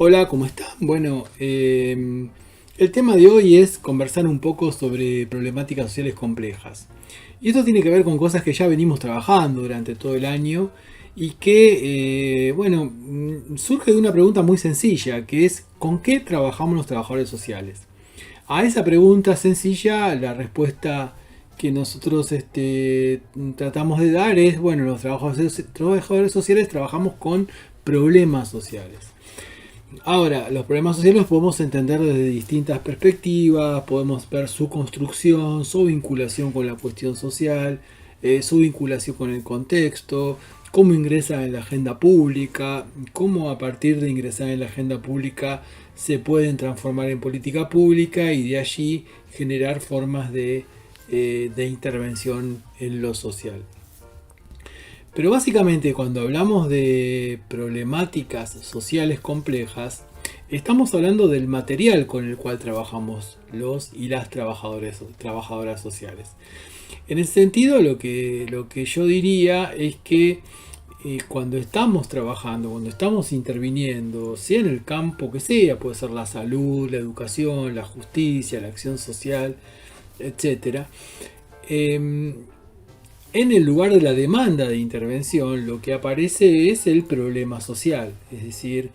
Hola, ¿cómo están? Bueno, el tema de hoy es conversar un poco sobre problemáticas sociales complejas. Y esto tiene que ver con cosas que ya venimos trabajando durante todo el año y que, surge de una pregunta muy sencilla, que es ¿con qué trabajamos los trabajadores sociales? A esa pregunta sencilla, la respuesta que nosotros tratamos de dar es, bueno, los trabajadores sociales trabajamos con problemas sociales. Ahora, los problemas sociales los podemos entender desde distintas perspectivas, podemos ver su construcción, su vinculación con la cuestión social, su vinculación con el contexto, cómo ingresa en la agenda pública, cómo a partir de ingresar en la agenda pública se pueden transformar en política pública y de allí generar formas de intervención en lo social. Pero básicamente cuando hablamos de problemáticas sociales complejas, estamos hablando del material con el cual trabajamos los y las trabajadoras sociales. En ese sentido, lo que yo diría es que cuando estamos trabajando, cuando estamos interviniendo, sea en el campo que sea, puede ser la salud, la educación, la justicia, la acción social, etcétera, en el lugar de la demanda de intervención, lo que aparece es el problema social. Es decir,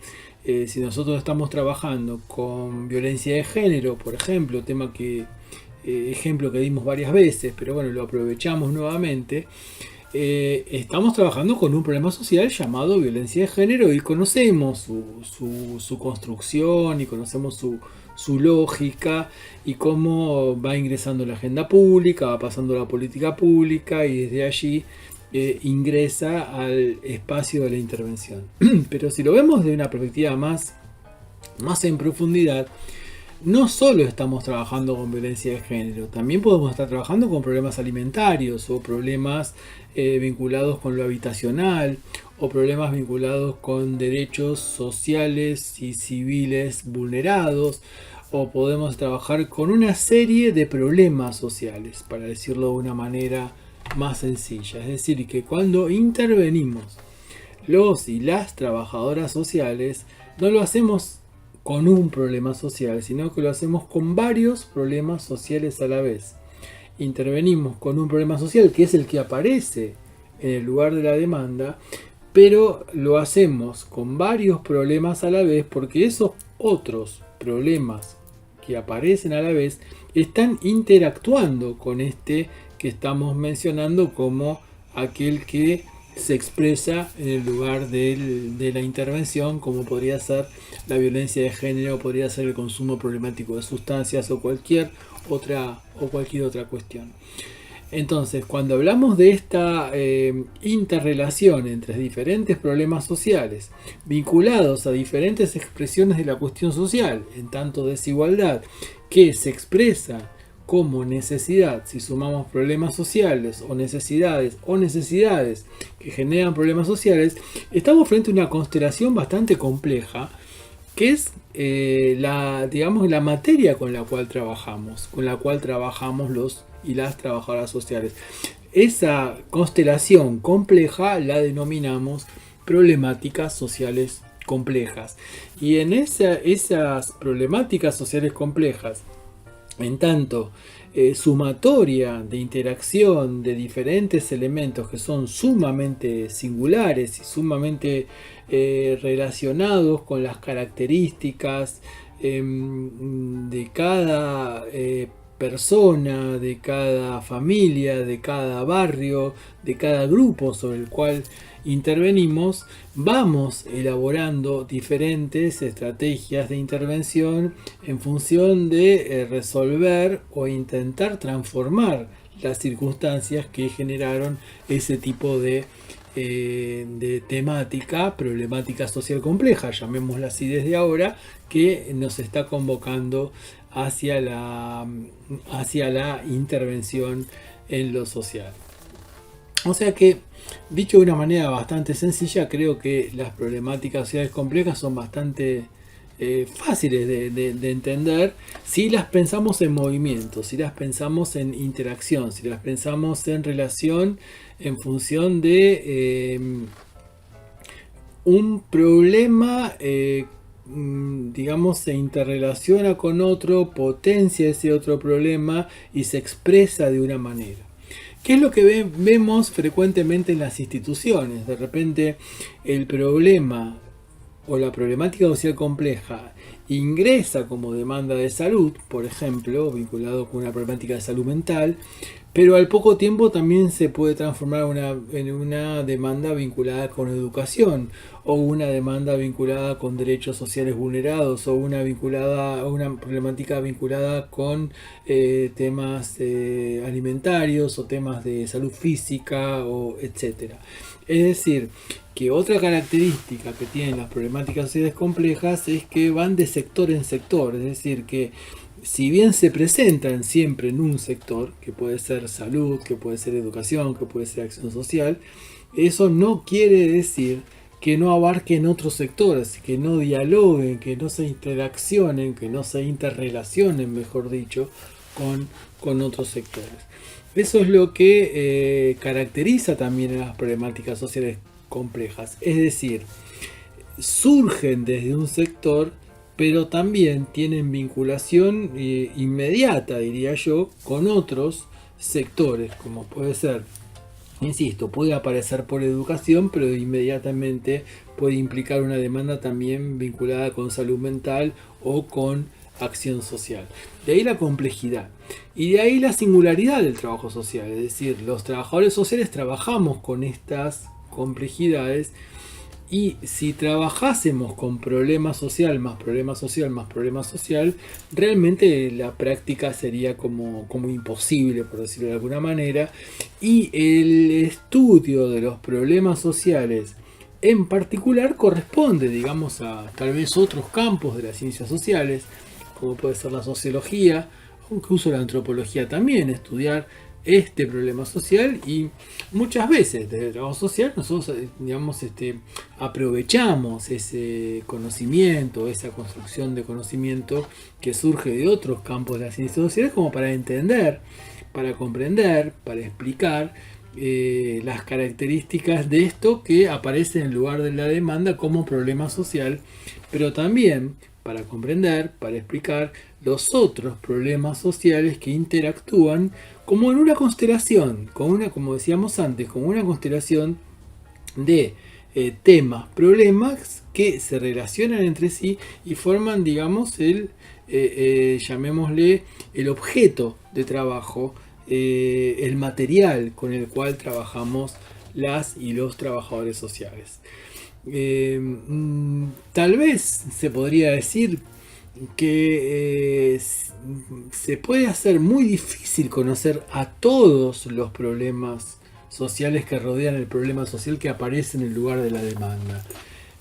si nosotros estamos trabajando con violencia de género, por ejemplo, ejemplo que dimos varias veces, pero bueno, lo aprovechamos nuevamente. Estamos trabajando con un problema social llamado violencia de género y conocemos su construcción y conocemos su lógica y cómo va ingresando en la agenda pública, va pasando a la política pública y desde allí ingresa al espacio de la intervención. Pero si lo vemos de una perspectiva más en profundidad, no solo estamos trabajando con violencia de género, también podemos estar trabajando con problemas alimentarios o problemas vinculados con lo habitacional o problemas vinculados con derechos sociales y civiles vulnerados, o podemos trabajar con una serie de problemas sociales, para decirlo de una manera más sencilla. Es decir, que cuando intervenimos los y las trabajadoras sociales, no lo hacemos con un problema social, sino que lo hacemos con varios problemas sociales a la vez. Intervenimos con un problema social que es el que aparece en el lugar de la demanda, pero lo hacemos con varios problemas a la vez porque esos otros problemas que aparecen a la vez están interactuando con este que estamos mencionando como aquel que se expresa en el lugar de la intervención, como podría ser la violencia de género, podría ser el consumo problemático de sustancias o cualquier otra cuestión. Entonces, cuando hablamos de esta interrelación entre diferentes problemas sociales vinculados a diferentes expresiones de la cuestión social, en tanto desigualdad, que se expresa como necesidad, si sumamos problemas sociales o necesidades que generan problemas sociales, estamos frente a una constelación bastante compleja, que es la materia con la cual trabajamos los y las trabajadoras sociales. Esa constelación compleja la denominamos problemáticas sociales complejas. Y en esas problemáticas sociales complejas, en tanto sumatoria de interacción de diferentes elementos que son sumamente singulares y sumamente relacionados con las características de cada persona, de cada familia, de cada barrio, de cada grupo sobre el cual intervenimos, vamos elaborando diferentes estrategias de intervención en función de resolver o intentar transformar las circunstancias que generaron ese tipo de temática, problemática social compleja, llamémosla así desde ahora, que nos está convocando hacia la intervención en lo social. O sea que, dicho de una manera bastante sencilla, creo que las problemáticas sociales complejas son bastante fáciles de entender si las pensamos en movimiento, si las pensamos en interacción, si las pensamos en relación en función de un problema digamos, se interrelaciona con otro, potencia ese otro problema y se expresa de una manera. ¿Qué es lo que vemos frecuentemente en las instituciones? De repente el problema o la problemática social compleja ingresa como demanda de salud, por ejemplo, vinculado con una problemática de salud mental, pero al poco tiempo también se puede transformar en una demanda vinculada con educación, o una demanda vinculada con derechos sociales vulnerados, o una problemática vinculada con temas alimentarios o temas de salud física, o etcétera. Es decir, que otra característica que tienen las problemáticas sociales complejas es que van de sector en sector, es decir, que si bien se presentan siempre en un sector, que puede ser salud, que puede ser educación, que puede ser acción social, eso no quiere decir que no abarquen otros sectores, que no dialoguen, que no se interaccionen, que no se interrelacionen, mejor dicho, con otros sectores. Eso es lo que caracteriza también a las problemáticas sociales complejas, es decir, surgen desde un sector, pero también tienen vinculación inmediata, diría yo, con otros sectores, como puede ser, insisto, puede aparecer por educación, pero inmediatamente puede implicar una demanda también vinculada con salud mental o con acción social. De ahí la complejidad y de ahí la singularidad del trabajo social, es decir, los trabajadores sociales trabajamos con estas complejidades. Y si trabajásemos con problema social, más problema social, más problema social, realmente la práctica sería como imposible, por decirlo de alguna manera. Y el estudio de los problemas sociales en particular corresponde, digamos, a tal vez otros campos de las ciencias sociales, como puede ser la sociología, o incluso la antropología también, estudiar este problema social. Y muchas veces desde el trabajo social nosotros, digamos, aprovechamos ese conocimiento, esa construcción de conocimiento que surge de otros campos de las ciencias sociales, como para entender, para comprender, para explicar las características de esto que aparece en lugar de la demanda como problema social, pero también para comprender, para explicar los otros problemas sociales que interactúan como en una constelación, como decíamos antes, como una constelación de temas, problemas que se relacionan entre sí y forman, digamos, llamémosle, el objeto de trabajo, el material con el cual trabajamos las y los trabajadores sociales. Tal vez se podría decir que se puede hacer muy difícil conocer a todos los problemas sociales que rodean el problema social que aparece en el lugar de la demanda.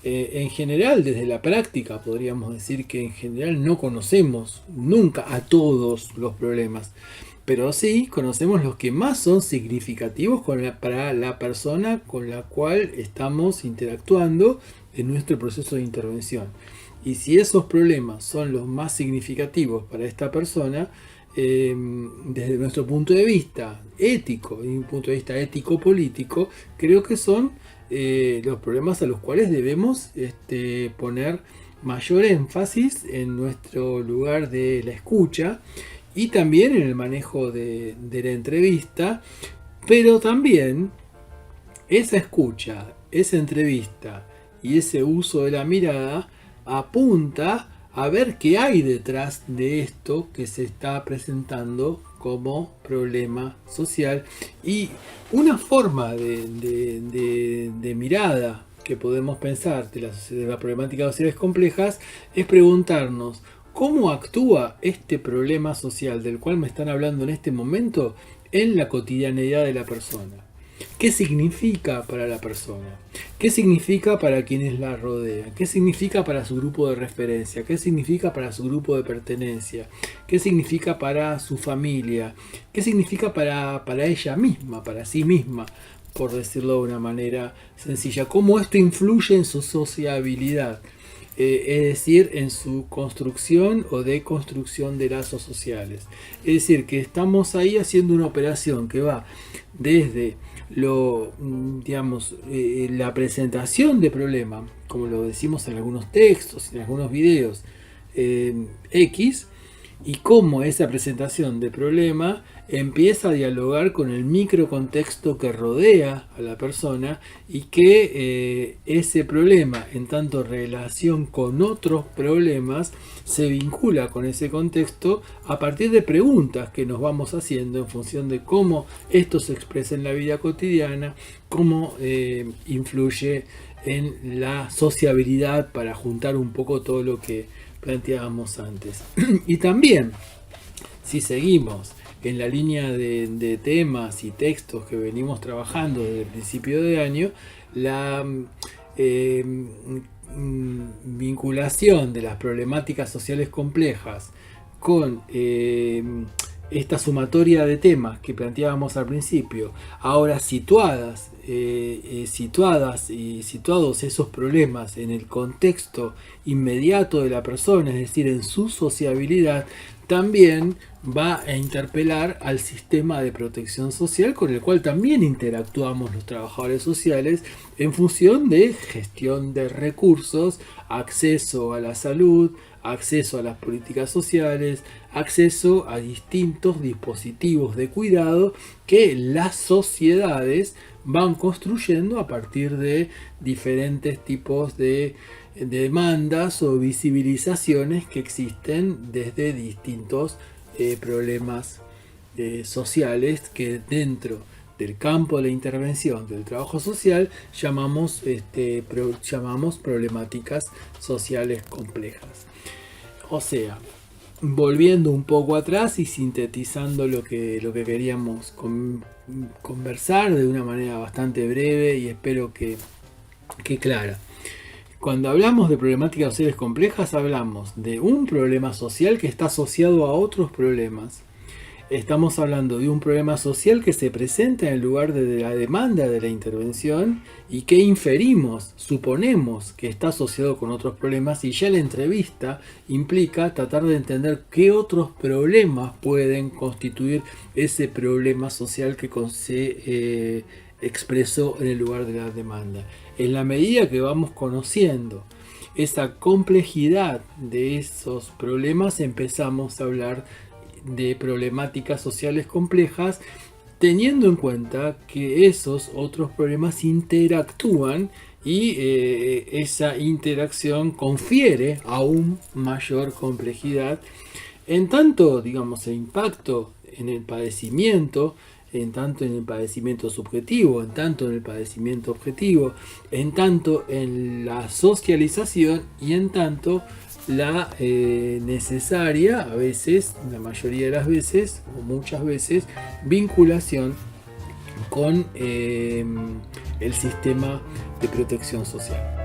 En general, desde la práctica, podríamos decir que en general no conocemos nunca a todos los problemas, pero sí conocemos los que más son significativos para la persona con la cual estamos interactuando en nuestro proceso de intervención. Y si esos problemas son los más significativos para esta persona, desde nuestro punto de vista ético y un punto de vista ético-político, creo que son los problemas a los cuales debemos poner mayor énfasis en nuestro lugar de la escucha y también en el manejo de la entrevista, pero también esa escucha, esa entrevista y ese uso de la mirada apunta a ver qué hay detrás de esto que se está presentando como problema social. Y una forma de mirada que podemos pensar de las problemáticas sociales complejas es preguntarnos cómo actúa este problema social del cual me están hablando en este momento en la cotidianeidad de la persona. ¿Qué significa para la persona? ¿Qué significa para quienes la rodean? ¿Qué significa para su grupo de referencia? ¿Qué significa para su grupo de pertenencia? ¿Qué significa para su familia? ¿Qué significa para ella misma, para sí misma, por decirlo de una manera sencilla? ¿Cómo esto influye en su sociabilidad? es decir, en su construcción o deconstrucción de lazos sociales. Es decir, que estamos ahí haciendo una operación que va desde la presentación de problema, como lo decimos en algunos textos, en algunos videos X, y cómo esa presentación de problema empieza a dialogar con el microcontexto que rodea a la persona y que ese problema, en tanto relación con otros problemas, se vincula con ese contexto a partir de preguntas que nos vamos haciendo en función de cómo esto se expresa en la vida cotidiana, cómo influye en la sociabilidad, para juntar un poco todo lo que planteábamos antes. Y también, si seguimos en la línea de temas y textos que venimos trabajando desde el principio de año, la vinculación de las problemáticas sociales complejas con esta sumatoria de temas que planteábamos al principio, ahora situados esos problemas en el contexto inmediato de la persona, es decir, en su sociabilidad, también va a interpelar al sistema de protección social con el cual también interactuamos los trabajadores sociales en función de gestión de recursos, acceso a la salud, acceso a las políticas sociales, acceso a distintos dispositivos de cuidado que las sociedades van construyendo a partir de diferentes tipos de demandas o visibilizaciones que existen desde distintos problemas sociales que dentro del campo de la intervención del trabajo social llamamos problemáticas sociales complejas. O sea, volviendo un poco atrás y sintetizando lo que queríamos conversar de una manera bastante breve y espero que clara. Cuando hablamos de problemáticas sociales complejas, hablamos de un problema social que está asociado a otros problemas. Estamos hablando de un problema social que se presenta en el lugar de la demanda de la intervención y que inferimos, suponemos que está asociado con otros problemas, y ya la entrevista implica tratar de entender qué otros problemas pueden constituir ese problema social que se expresó en el lugar de la demanda. En la medida que vamos conociendo esa complejidad de esos problemas, empezamos a hablar de problemáticas sociales complejas, teniendo en cuenta que esos otros problemas interactúan y esa interacción confiere aún mayor complejidad, en tanto, digamos, el impacto en el padecimiento, en tanto en el padecimiento subjetivo, en tanto en el padecimiento objetivo, en tanto en la socialización y en tanto la necesaria, a veces, la mayoría de las veces o muchas veces, vinculación con el sistema de protección social.